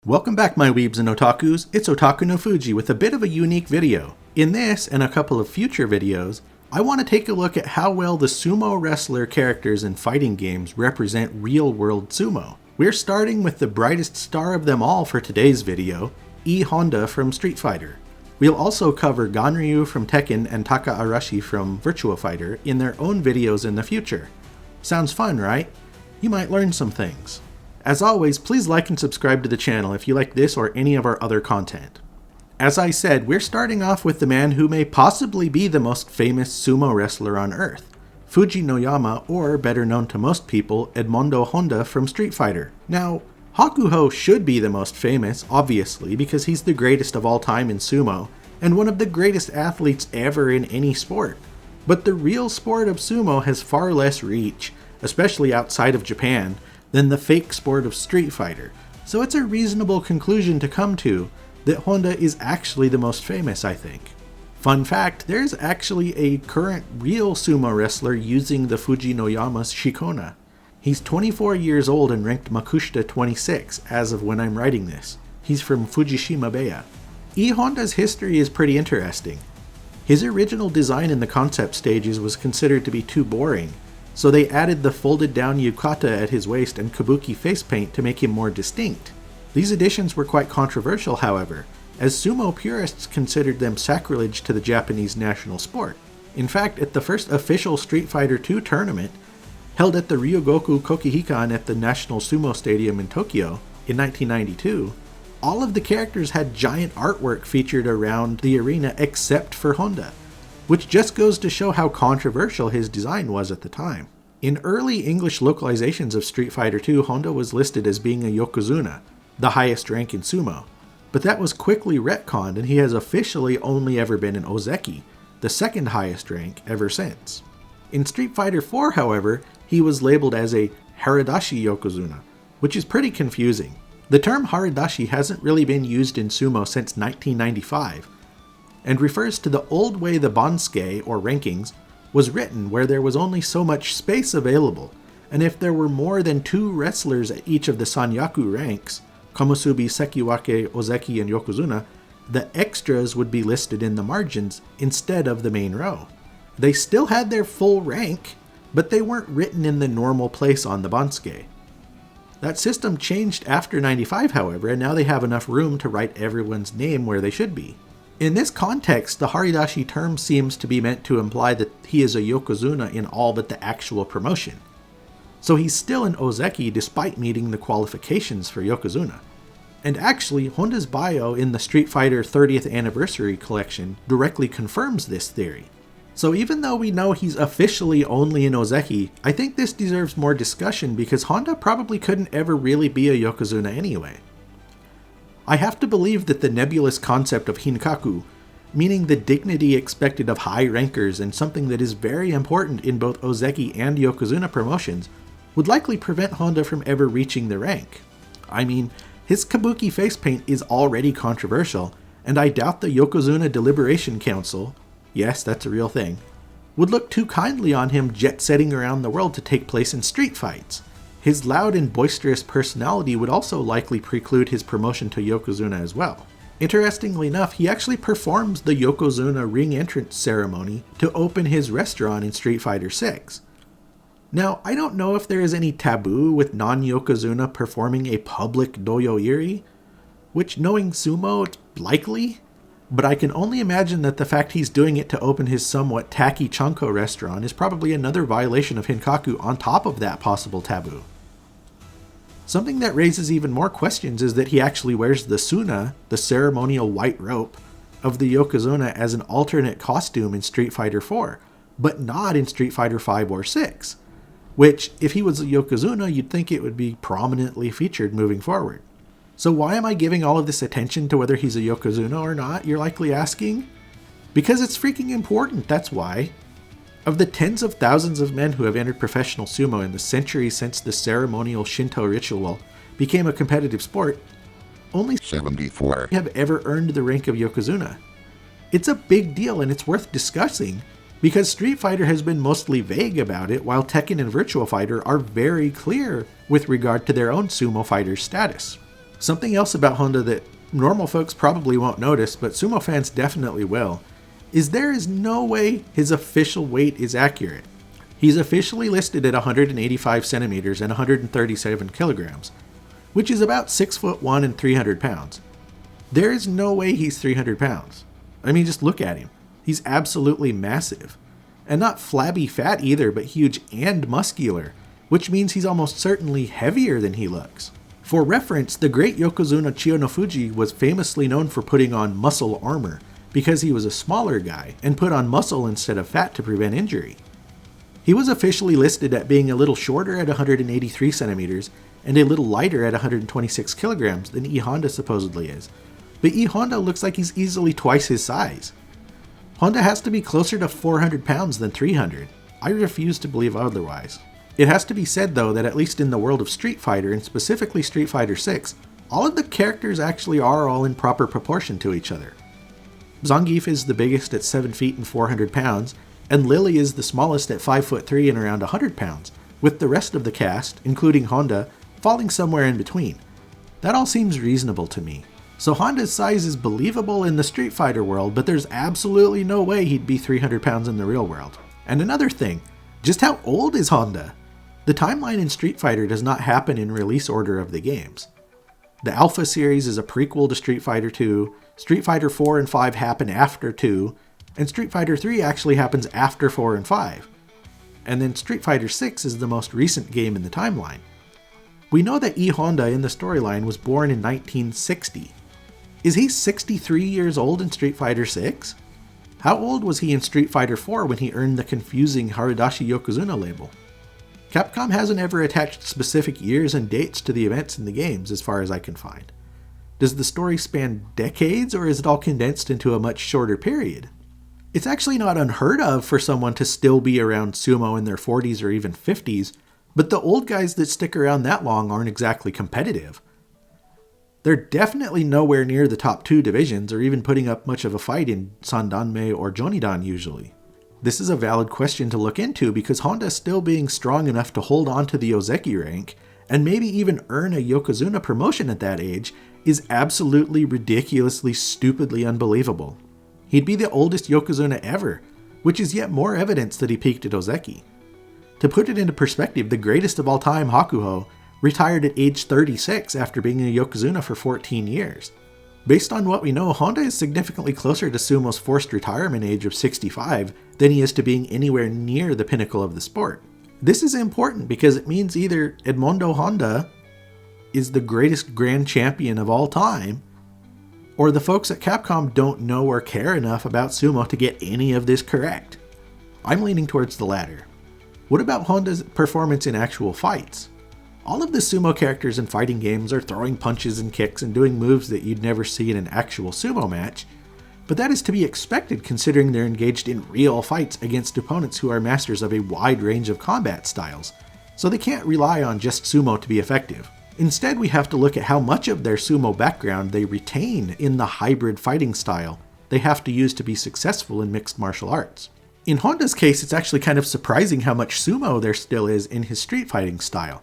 Welcome back, my weebs and otakus. It's Otakunofuji with a bit of a unique video. In this and a couple of future videos, I want to take a look at how well the sumo wrestler characters in fighting games represent real-world sumo. We're starting with the brightest star of them all for today's video, E Honda from Street Fighter. We'll also cover Ganryu from Tekken and Taka Arashi from Virtua Fighter in their own videos in the future. Sounds fun, right? You might learn some things. As always, please like and subscribe to the channel if you like this or any of our other content. As I said, we're starting off with the man who may possibly be the most famous sumo wrestler on Earth, Fuji no Yama, or better known to most people, Edmondo Honda from Street Fighter. Now, Hakuho should be the most famous, obviously, because he's the greatest of all time in sumo, and one of the greatest athletes ever in any sport. But the real sport of sumo has far less reach, especially outside of Japan, than the fake sport of Street Fighter, so it's a reasonable conclusion to come to that Honda is actually the most famous, I think. Fun fact, there's actually a current real sumo wrestler using the Fuji no Yama's Shikona. He's 24 years old and ranked Makushita 26 as of when I'm writing this. He's from Fujishima Beya. E Honda's history is pretty interesting. His original design in the concept stages was considered to be too boring, so they added the folded down yukata at his waist and kabuki face paint to make him more distinct. These additions were quite controversial, however, as sumo purists considered them sacrilege to the Japanese national sport. In fact, at the first official Street Fighter II tournament, held at the Ryogoku Kokihikan at the National Sumo Stadium in Tokyo in 1992, all of the characters had giant artwork featured around the arena except for Honda, which just goes to show how controversial his design was at the time. In early English localizations of Street Fighter II, Honda was listed as being a Yokozuna, the highest rank in sumo, but that was quickly retconned and he has officially only ever been an Ozeki, the second highest rank ever since. In Street Fighter IV, however, he was labeled as a Haridashi Yokozuna, which is pretty confusing. The term Haridashi hasn't really been used in sumo since 1995, and refers to the old way the Bansuke, or rankings, was written, where there was only so much space available, and if there were more than 2 wrestlers at each of the Sanyaku ranks, Komusubi, Sekiwake, Ozeki, and Yokozuna, the extras would be listed in the margins instead of the main row. They still had their full rank, but they weren't written in the normal place on the Bansuke. That system changed after 95, however, and now they have enough room to write everyone's name where they should be. In this context, the Haridashi term seems to be meant to imply that he is a Yokozuna in all but the actual promotion. So he's still an Ozeki despite meeting the qualifications for Yokozuna. And actually, Honda's bio in the Street Fighter 30th Anniversary collection directly confirms this theory. So even though we know he's officially only an Ozeki, I think this deserves more discussion because Honda probably couldn't ever really be a Yokozuna anyway. I have to believe that the nebulous concept of Hinkaku, meaning the dignity expected of high rankers and something that is very important in both Ozeki and Yokozuna promotions, would likely prevent Honda from ever reaching the rank. I mean, his kabuki face paint is already controversial, and I doubt the Yokozuna Deliberation Council, yes, that's a real thing, would look too kindly on him jet-setting around the world to take place in street fights. His loud and boisterous personality would also likely preclude his promotion to Yokozuna as well. Interestingly enough, he actually performs the Yokozuna ring entrance ceremony to open his restaurant in Street Fighter VI. Now, I don't know if there is any taboo with non-Yokozuna performing a public doyo iri, which, knowing sumo, it's likely, but I can only imagine that the fact he's doing it to open his somewhat tacky chanko restaurant is probably another violation of Hinkaku on top of that possible taboo. Something that raises even more questions is that he actually wears the suna, the ceremonial white rope, of the Yokozuna as an alternate costume in Street Fighter IV, but not in Street Fighter V or VI, which, if he was a Yokozuna, you'd think it would be prominently featured moving forward. So why am I giving all of this attention to whether he's a Yokozuna or not, you're likely asking? Because it's freaking important, that's why. Of the tens of thousands of men who have entered professional sumo in the centuries since the ceremonial Shinto ritual became a competitive sport, only 74 have ever earned the rank of Yokozuna. It's a big deal and it's worth discussing, because Street Fighter has been mostly vague about it, while Tekken and Virtua Fighter are very clear with regard to their own sumo fighters' status. Something else about Honda that normal folks probably won't notice, but sumo fans definitely will, is there is no way his official weight is accurate. He's officially listed at 185 centimeters and 137 kilograms, which is about 6'1" and 300 pounds. There is no way he's 300 pounds. I mean, just look at him. He's absolutely massive. And not flabby fat either, but huge and muscular, which means he's almost certainly heavier than he looks. For reference, the great Yokozuna Otakunofuji was famously known for putting on muscle armor because he was a smaller guy and put on muscle instead of fat to prevent injury. He was officially listed at being a little shorter at 183 centimeters and a little lighter at 126 kilograms than E Honda supposedly is, but E Honda looks like he's easily twice his size. Honda has to be closer to 400 pounds than 300. I refuse to believe otherwise. It has to be said though that at least in the world of Street Fighter, and specifically Street Fighter 6, all of the characters actually are all in proper proportion to each other. Zangief is the biggest at 7 feet and 400 pounds, and Lily is the smallest at 5'3" and around 100 pounds, with the rest of the cast, including Honda, falling somewhere in between. That all seems reasonable to me. So Honda's size is believable in the Street Fighter world, but there's absolutely no way he'd be 300 pounds in the real world. And another thing, just how old is Honda? The timeline in Street Fighter does not happen in release order of the games. The Alpha series is a prequel to Street Fighter 2, Street Fighter 4 and 5 happen after 2, and Street Fighter 3 actually happens after 4 and 5. And then Street Fighter 6 is the most recent game in the timeline. We know that E Honda in the storyline was born in 1960. Is he 63 years old in Street Fighter 6? How old was he in Street Fighter 4 when he earned the confusing Harudashi Yokozuna label? Capcom hasn't ever attached specific years and dates to the events in the games as far as I can find. Does the story span decades, or is it all condensed into a much shorter period? It's actually not unheard of for someone to still be around sumo in their 40s or even 50s, but the old guys that stick around that long aren't exactly competitive. They're definitely nowhere near the top 2 divisions or even putting up much of a fight in Sandanme or Jonidan usually. This is a valid question to look into because Honda still being strong enough to hold on to the Ozeki rank and maybe even earn a Yokozuna promotion at that age is absolutely ridiculously stupidly unbelievable. He'd be the oldest Yokozuna ever, which is yet more evidence that he peaked at Ozeki. To put it into perspective, the greatest of all time, Hakuho, retired at age 36 after being a Yokozuna for 14 years. Based on what we know, Honda is significantly closer to Sumo's forced retirement age of 65 than he is to being anywhere near the pinnacle of the sport. This is important because it means either Edmondo Honda is the greatest grand champion of all time, or the folks at Capcom don't know or care enough about sumo to get any of this correct. I'm leaning towards the latter. What about Honda's performance in actual fights? All of the sumo characters in fighting games are throwing punches and kicks and doing moves that you'd never see in an actual sumo match, but that is to be expected considering they're engaged in real fights against opponents who are masters of a wide range of combat styles, so they can't rely on just sumo to be effective. Instead, we have to look at how much of their sumo background they retain in the hybrid fighting style they have to use to be successful in mixed martial arts. In Honda's case, it's actually kind of surprising how much sumo there still is in his street fighting style,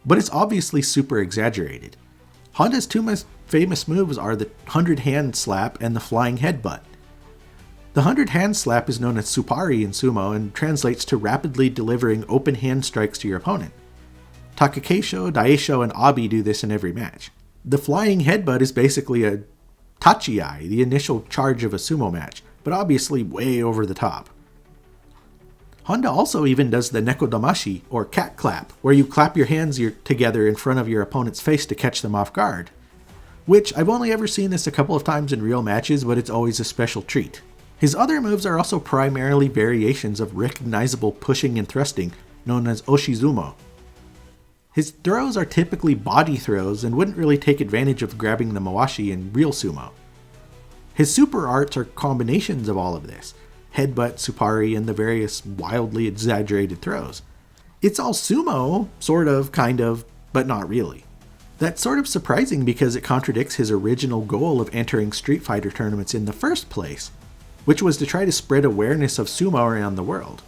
but it's obviously super exaggerated. Honda's 2 most famous moves are the 100 hand slap and the flying headbutt. The 100 hand slap is known as Supari in sumo and translates to rapidly delivering open hand strikes to your opponent. Takakeisho, Daisho, and Abi do this in every match. The flying headbutt is basically a tachiai, the initial charge of a sumo match, but obviously way over the top. Honda also even does the nekodamashi, or cat clap, where you clap your hands together in front of your opponent's face to catch them off guard. Which, I've only ever seen this a couple of times in real matches, but it's always a special treat. His other moves are also primarily variations of recognizable pushing and thrusting, known as oshizumo. His throws are typically body throws and wouldn't really take advantage of grabbing the mawashi in real sumo. His super arts are combinations of all of this. Headbutt, supari, and the various wildly exaggerated throws. It's all sumo, sort of, kind of, but not really. That's sort of surprising because it contradicts his original goal of entering Street Fighter tournaments in the first place, which was to try to spread awareness of sumo around the world.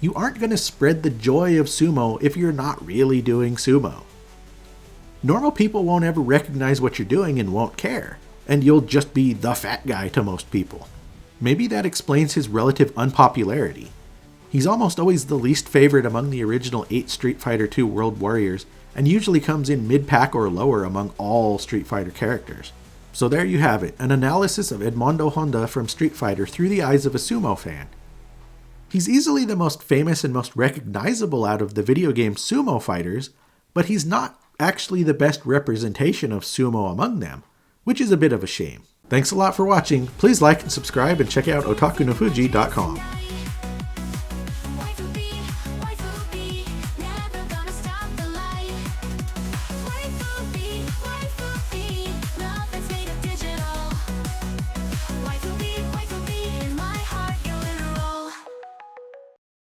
You aren't going to spread the joy of sumo if you're not really doing sumo. Normal people won't ever recognize what you're doing and won't care, and you'll just be the fat guy to most people. Maybe that explains his relative unpopularity. He's almost always the least favorite among the original 8 Street Fighter II World Warriors, and usually comes in mid-pack or lower among all Street Fighter characters. So there you have it, an analysis of Edmondo Honda from Street Fighter through the eyes of a sumo fan. He's easily the most famous and most recognizable out of the video game sumo fighters, but he's not actually the best representation of sumo among them, which is a bit of a shame. Thanks a lot for watching. Please like and subscribe and check out otakunofuji.com.